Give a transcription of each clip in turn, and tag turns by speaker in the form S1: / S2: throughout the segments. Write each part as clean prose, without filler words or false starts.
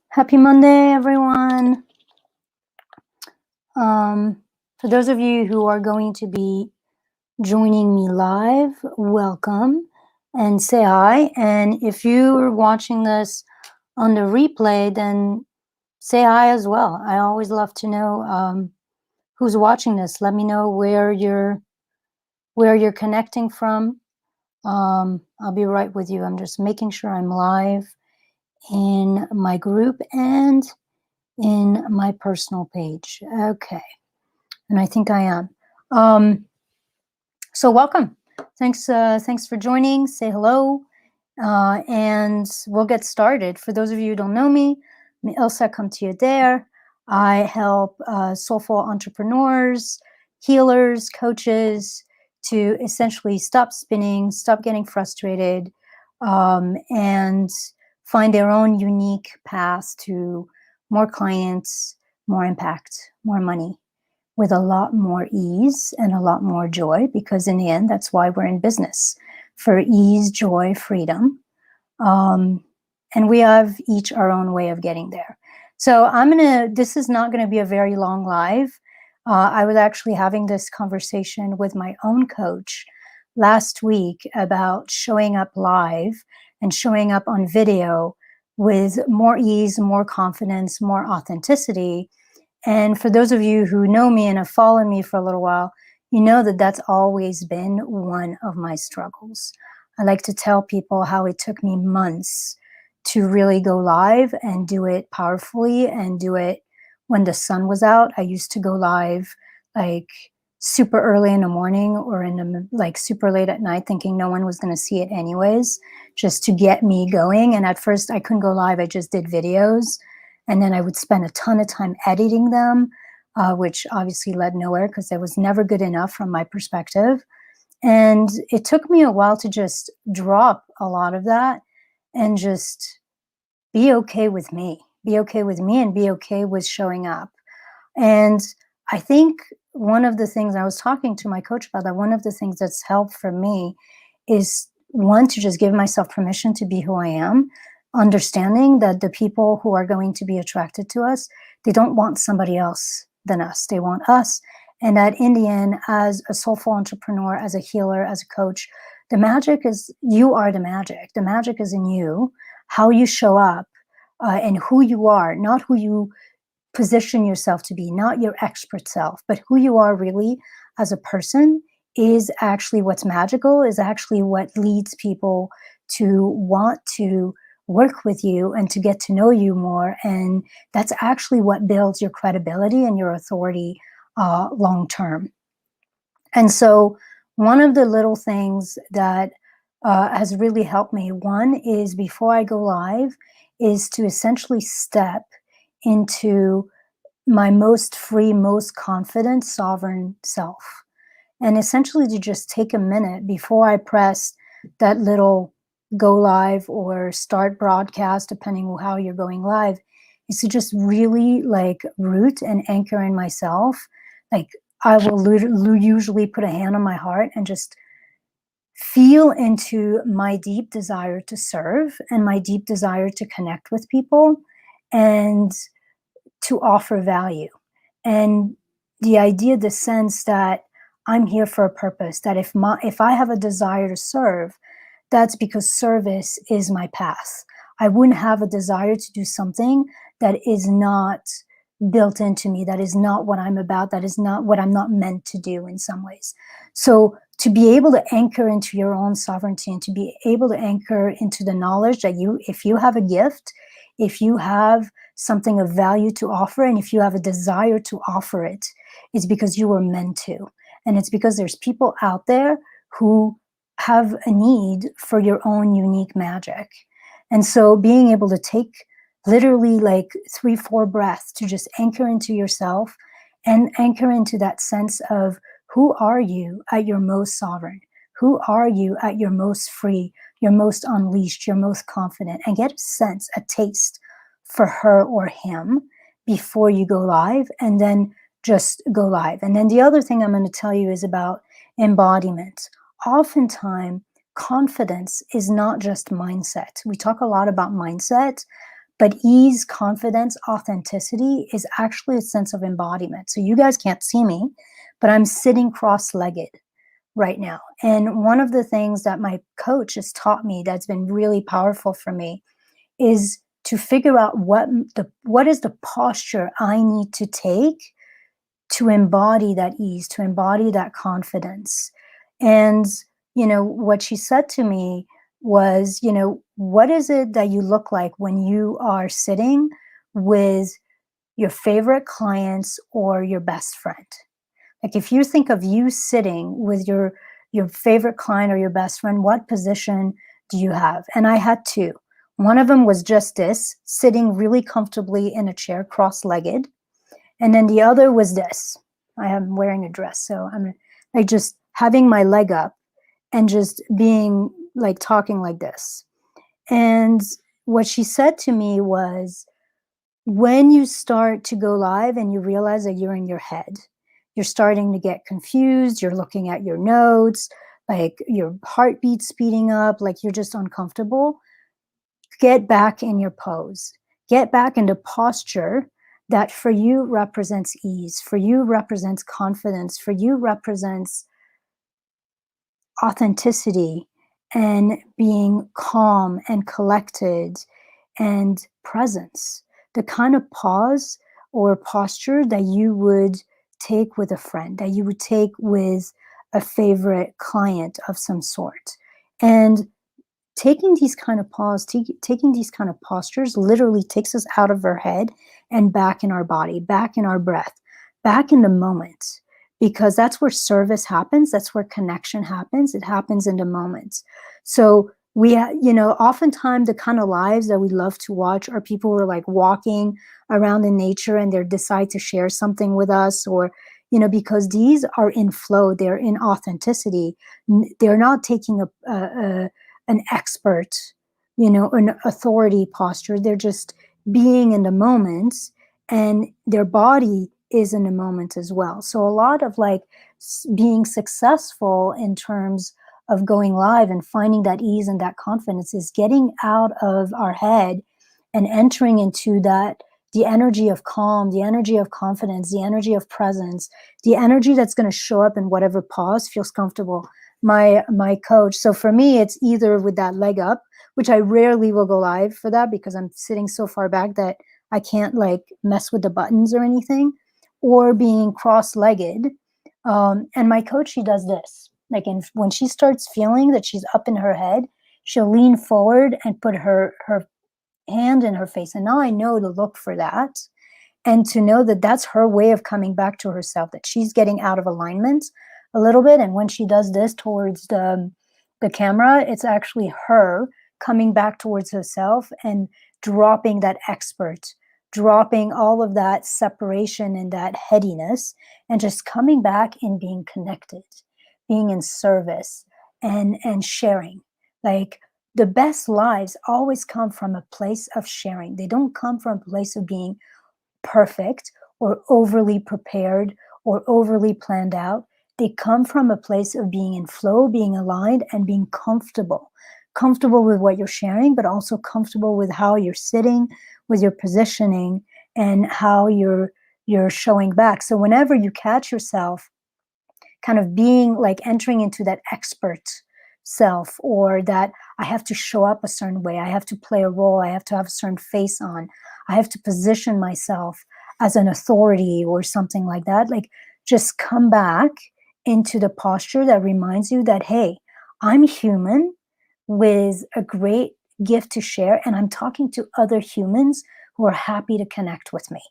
S1: Happy Monday, everyone. For those of you who are going to be joining me live, welcome and say hi. And if you are watching this on the replay, then say hi as well. I always love to know who's watching this. Let me know where you're connecting from. I'll be right with you. I'm just making sure I'm live in my group and in my personal page. Okay. And I think I am. So welcome. Thanks for joining. Say hello. And we'll get started. For those of you who don't know me, I'm Ilsa Kamtiader. I help soulful entrepreneurs, healers, coaches to essentially stop spinning, stop getting frustrated, and find their own unique path to more clients, more impact, more money, with a lot more ease and a lot more joy, because in the end, that's why we're in business, for ease, joy, freedom. And we have each our own way of getting there. So this is not going to be a very long live. I was actually having this conversation with my own coach last week about showing up live and showing up on video with more ease, more confidence, more authenticity. And for those of you who know me and have followed me for a little while, you know that that's always been one of my struggles. I like to tell people how it took me months to really go live and do it powerfully and do it when the sun was out. I used to go live like super early in the morning or like super late at night, thinking no one was going to see it anyways, just to get me going. And at first I couldn't go live. I just did videos. And then I would spend a ton of time editing them, which obviously led nowhere because it was never good enough from my perspective. And it took me a while to just drop a lot of that and just be okay with me, and be okay with showing up. And I think one of the things I was talking to my coach about, that one of the things that's helped for me is, one, to just give myself permission to be who I am, understanding that the people who are going to be attracted to us, they don't want somebody else than us. They want us. And that in the end, as a soulful entrepreneur, as a healer, as a coach, the magic is, you are the magic. The magic is in you, how you show up, and who you are, not who you position yourself to be, not your expert self, but who you are really as a person is actually what's magical, is actually what leads people to want to work with you and to get to know you more. And that's actually what builds your credibility and your authority long term. And so one of the little things that has really helped me, one is, before I go live, is to essentially step into my most free, most confident, sovereign self. And essentially to just take a minute before I press that little go live or start broadcast, depending on how you're going live, is to just really like root and anchor in myself. Like, I will usually put a hand on my heart and just feel into my deep desire to serve and my deep desire to connect with people and to offer value. And the idea, the sense that I'm here for a purpose, that if I have a desire to serve, that's because service is my path. I wouldn't have a desire to do something that is not built into me, that is not what I'm about, that is not what I'm not meant to do in some ways. So to be able to anchor into your own sovereignty and to be able to anchor into the knowledge that if you have a gift, if you have something of value to offer, and if you have a desire to offer it, it's because you were meant to. And it's because there's people out there who have a need for your own unique magic. And so being able to take literally like 3-4 breaths to just anchor into yourself and anchor into that sense of, who are you at your most sovereign? Who are you at your most free, your most unleashed, your most confident? And get a sense, a taste for her or him before you go live, and then just go live. And then the other thing I'm going to tell you is about embodiment. Oftentimes, confidence is not just mindset. We talk a lot about mindset, but ease, confidence, authenticity is actually a sense of embodiment. So you guys can't see me, but I'm sitting cross-legged right now. And one of the things that my coach has taught me that's been really powerful for me is to figure out what is the posture I need to take to embody that ease, to embody that confidence. And, what she said to me was, what is it that you look like when you are sitting with your favorite clients or your best friend? Like if you think of you sitting with your favorite client or your best friend, what position do you have? And I had two. One of them was just this, sitting really comfortably in a chair, cross-legged. And then the other was this. I am wearing a dress, so I'm like just having my leg up and just being like talking like this. And what she said to me was, when you start to go live and you realize that you're in your head, you're starting to get confused, you're looking at your notes, like your heartbeat speeding up, like you're just uncomfortable, get back in your pose. Get back into posture that for you represents ease, for you represents confidence, for you represents authenticity and being calm and collected and presence. The kind of pause or posture that you would take with a friend, that you would take with a favorite client of some sort. And taking these kind of taking these kind of postures literally takes us out of our head and back in our body, back in our breath, back in the moment, because that's where service happens. That's where connection happens. It happens in the moment. So oftentimes the kind of lives that we love to watch are people who are like walking around in nature and they decide to share something with us, or because these are in flow, they're in authenticity. They're not taking an expert, an authority posture. They're just being in the moment, and their body is in the moment as well. So a lot of like being successful in terms of going live and finding that ease and that confidence is getting out of our head and entering into the energy of calm, the energy of confidence, the energy of presence, the energy that's going to show up in whatever pause feels comfortable. My coach. So for me, it's either with that leg up, which I rarely will go live for that because I'm sitting so far back that I can't like mess with the buttons or anything, or being cross-legged. And my coach, she does this. Like when she starts feeling that she's up in her head, she'll lean forward and put her hand in her face. And now I know to look for that, and to know that that's her way of coming back to herself, that she's getting out of alignment a little bit. And when she does this towards the camera, it's actually her coming back towards herself and dropping that expert, dropping all of that separation and that headiness, and just coming back and being connected, being in service and sharing. Like the best lives always come from a place of sharing. They don't come from a place of being perfect or overly prepared or overly planned out. They come from a place of being in flow, being aligned, and being comfortable. Comfortable with what you're sharing, but also comfortable with how you're sitting, with your positioning, and how you're showing back. So whenever you catch yourself kind of being like entering into that expert self, or that I have to show up a certain way, I have to play a role, I have to have a certain face on, I have to position myself as an authority or something like that, like just come back into the posture that reminds you that, hey, I'm human with a great gift to share, and I'm talking to other humans who are happy to connect with me.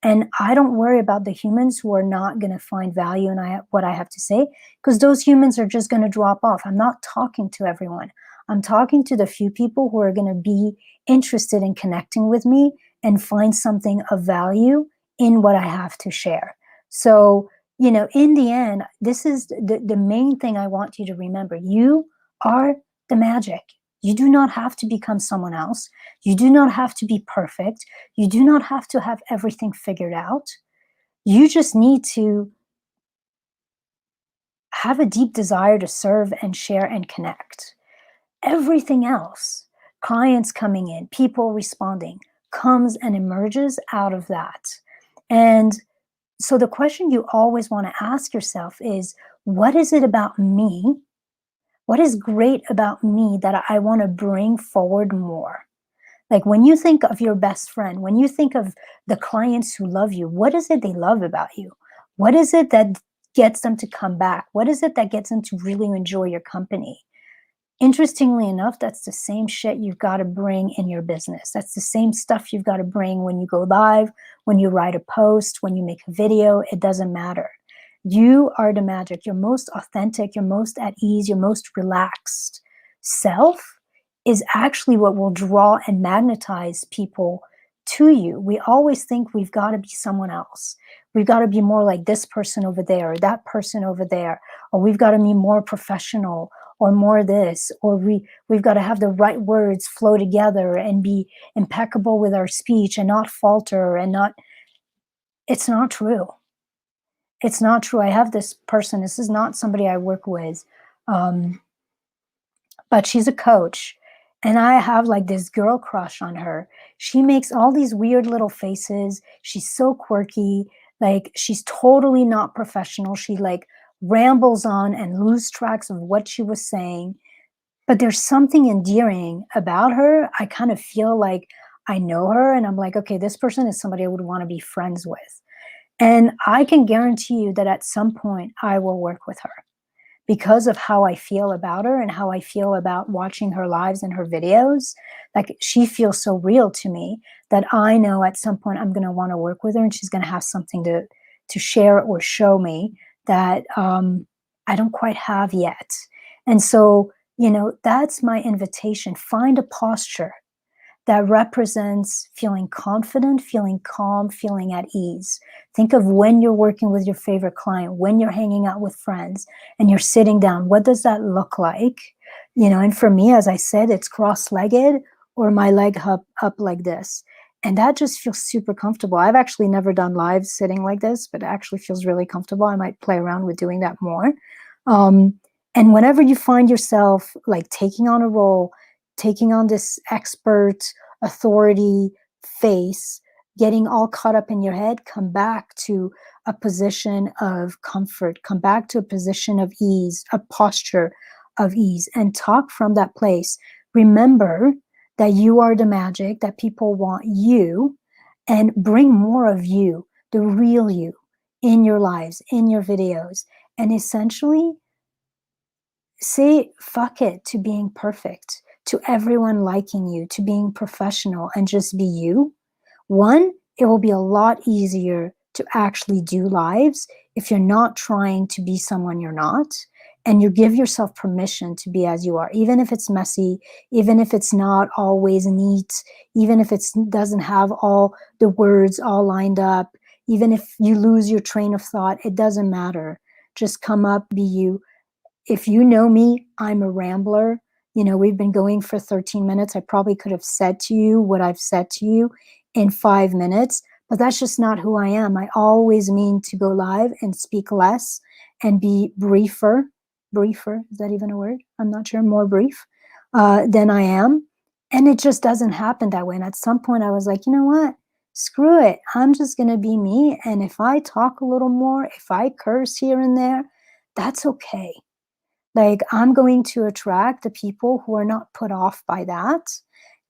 S1: And I don't worry about the humans who are not going to find value in what I have to say, because those humans are just going to drop off. I'm not talking to everyone. I'm talking to the few people who are going to be interested in connecting with me and find something of value in what I have to share. So, in the end, this is the main thing I want you to remember. You are the magic. You do not have to become someone else. You do not have to be perfect. You do not have to have everything figured out. You just need to have a deep desire to serve and share and connect. everything else, clients coming in, people responding, comes and emerges out of that. And so the question you always want to ask yourself is, what is it about me? What is great about me that I want to bring forward more? Like when you think of your best friend, when you think of the clients who love you, what is it they love about you? What is it that gets them to come back? What is it that gets them to really enjoy your company? Interestingly enough, that's the same shit you've got to bring in your business. That's the same stuff you've got to bring when you go live, when you write a post, when you make a video. It doesn't matter. You are the magic. Your most authentic, your most at ease, your most relaxed self is actually what will draw and magnetize people to you. We always think we've got to be someone else. We've got to be more like this person over there or that person over there, or we've got to be more professional or more this, or we've got to have the right words flow together and be impeccable with our speech and not falter and not. It's not true. It's not true. I have this person, this is not somebody I work with, but she's a coach, and I have like this girl crush on her. She makes all these weird little faces. She's so quirky. Like she's totally not professional. She like rambles on and lose tracks of what she was saying. But there's something endearing about her. I kind of feel like I know her and I'm like, okay, this person is somebody I would want to be friends with. And I can guarantee you that at some point I will work with her because of how I feel about her and how I feel about watching her lives and her videos. Like she feels so real to me that I know at some point I'm going to want to work with her and she's going to have something to share or show me that I don't quite have yet. And so, that's my invitation. Find a posture that represents feeling confident, feeling calm, feeling at ease. Think of when you're working with your favorite client, when you're hanging out with friends and you're sitting down. What does that look like? And for me, as I said, it's cross-legged or my leg up like this. And that just feels super comfortable. I've actually never done live sitting like this, but it actually feels really comfortable. I might play around with doing that more. And whenever you find yourself like taking on a role, taking on this expert authority face, getting all caught up in your head, come back to a position of comfort, come back to a position of ease, a posture of ease, and talk from that place. Remember that you are the magic, that people want you, and bring more of you, the real you, in your lives, in your videos, and essentially say fuck it to being perfect, to everyone liking you, to being professional, and just be you. One, it will be a lot easier to actually do lives if you're not trying to be someone you're not, and you give yourself permission to be as you are, even if it's messy, even if it's not always neat, even if it doesn't have all the words all lined up, even if you lose your train of thought, it doesn't matter. Just come up, be you. If you know me, I'm a rambler. We've been going for 13 minutes. I probably could have said to you what I've said to you in 5 minutes, but that's just not who I am. I always mean to go live and speak less and be briefer. Briefer, is that even a word? I'm not sure, more brief than I am. And it just doesn't happen that way. And at some point I was like, you know what? Screw it. I'm just going to be me. And if I talk a little more, if I curse here and there, that's okay. Like I'm going to attract the people who are not put off by that.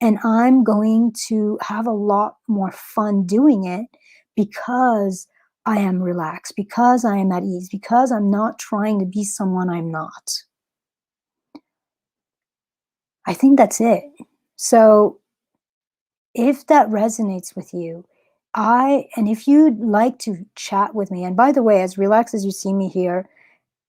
S1: And I'm going to have a lot more fun doing it because I am relaxed, because I am at ease, because I'm not trying to be someone I'm not. I think that's it. So if that resonates with you, and if you'd like to chat with me, and by the way, as relaxed as you see me here,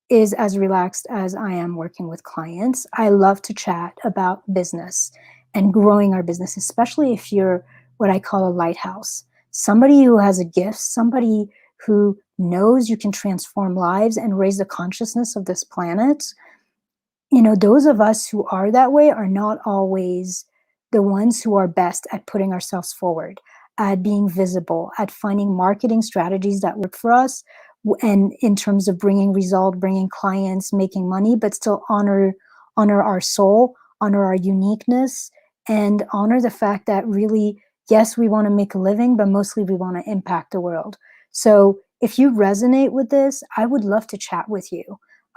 S1: is as relaxed as I am working with clients. I love to chat about business and growing our business, especially if you're what I call a lighthouse, somebody who has a gift, somebody who knows you can transform lives and raise the consciousness of this planet. Those of us who are that way are not always the ones who are best at putting ourselves forward, at being visible, at finding marketing strategies that work for us, and in terms of bringing result, bringing clients, making money, but still honor our soul, honor our uniqueness, and honor the fact that really, yes, we want to make a living, but mostly we want to impact the world. So if you resonate with this, I would love to chat with you.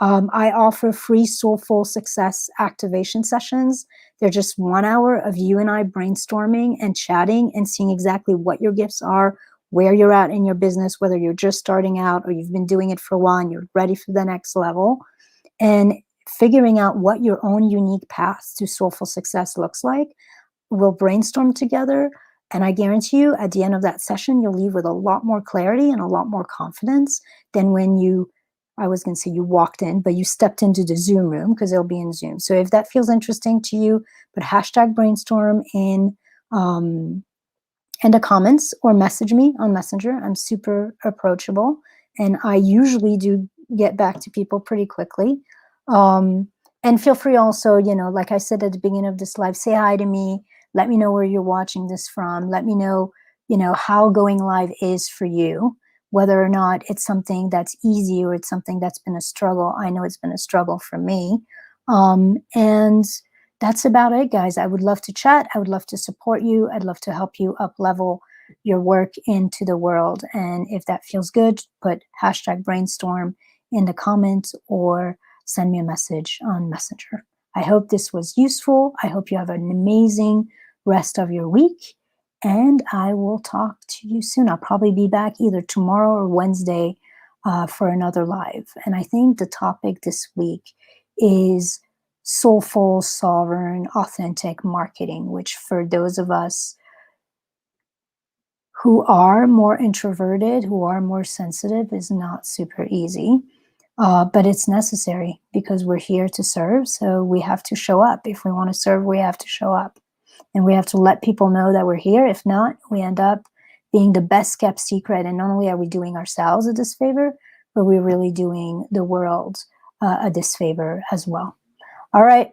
S1: I offer free Soulful Success activation sessions. They're just 1 hour of you and I brainstorming and chatting and seeing exactly what your gifts are, where you're at in your business, whether you're just starting out or you've been doing it for a while and you're ready for the next level, and figuring out what your own unique path to soulful success looks like. We'll brainstorm together. And I guarantee you, at the end of that session, you'll leave with a lot more clarity and a lot more confidence than when you, I was going to say you walked in, but you stepped into the Zoom room, because it'll be in Zoom. So if that feels interesting to you, put hashtag brainstorm in the comments or message me on Messenger. I'm super approachable, and I usually do get back to people pretty quickly. And feel free also, like I said at the beginning of this live, say hi to me. Let me know where you're watching this from. Let me know, how going live is for you, whether or not it's something that's easy or it's something that's been a struggle. I know it's been a struggle for me. And that's about it, guys. I would love to chat. I would love to support you. I'd love to help you up level your work into the world. And if that feels good, put hashtag brainstorm in the comments or send me a message on Messenger. I hope this was useful. I hope you have an amazing rest of your week. And I will talk to you soon. I'll probably be back either tomorrow or Wednesday for another live. And I think the topic this week is soulful, sovereign, authentic marketing, which for those of us who are more introverted, who are more sensitive, is not super easy. But it's necessary because we're here to serve. So we have to show up. If we want to serve, we have to show up. And we have to let people know that we're here. If not, we end up being the best kept secret. And not only are we doing ourselves a disfavor, but we're really doing the world a disfavor as well. All right.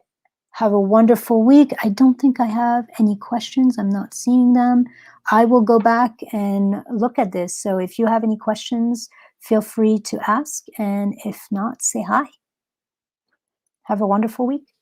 S1: Have a wonderful week. I don't think I have any questions. I'm not seeing them. I will go back and look at this. So if you have any questions, feel free to ask. And if not, say hi. Have a wonderful week.